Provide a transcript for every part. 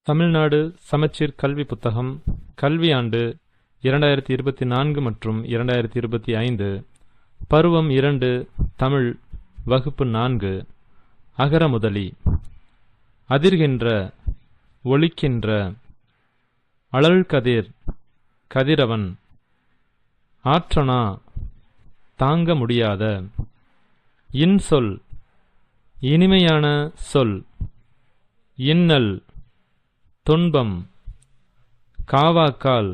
தமிழ்நாடு சமச்சீர் கல்வி புத்தகம் கல்வியாண்டு 2024 மற்றும் 2025 பருவம் 2 தமிழ் வகுப்பு 4 அகரமுதலி அதிர்கின்ற ஒலிக்கின்ற அழல்கதிர் கதிரவன் ஆற்றனா தாங்க முடியாத இன்சொல் இனிமையான சொல் இன்னல் துன்பம் காவாக்கால்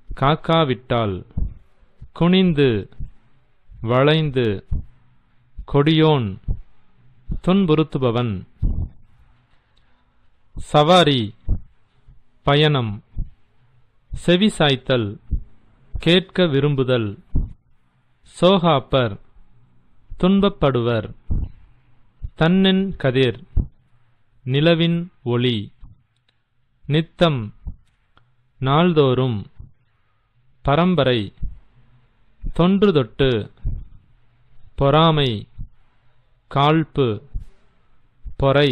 காக்காவிட்டால் குனிந்து வளைந்து கொடியோன் துன்புறுத்துபவன் சவாரி பயணம் செவிசாய்த்தல் கேட்க விரும்புதல் சோகாப்பர் துன்பப்படுவர் தன்னென் கதிர் நிலவின் ஒளி நித்தம் நாள்தோறும் பரம்பரை தொன்று தொட்டு பொறாமை காழ்ப்பு பொறை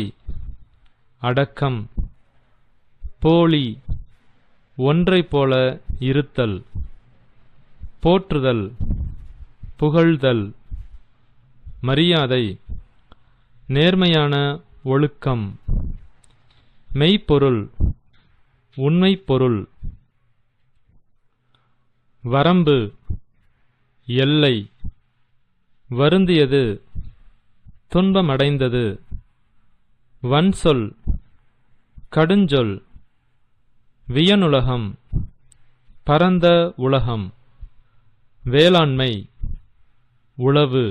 அடக்கம் போலி ஒன்றைப் போல இருத்தல் போற்றுதல் புகழ்தல் மரியாதை நேர்மையான ஒழுக்கம் மெய்ப்பொருள் உண்மைப்பொருள் வரம்பு எல்லை வருந்தியது துன்பமடைந்தது வன்சொல் கடுஞ்சொல் வியனுலகம் பரந்த உலகம் வேளாண்மை உழவு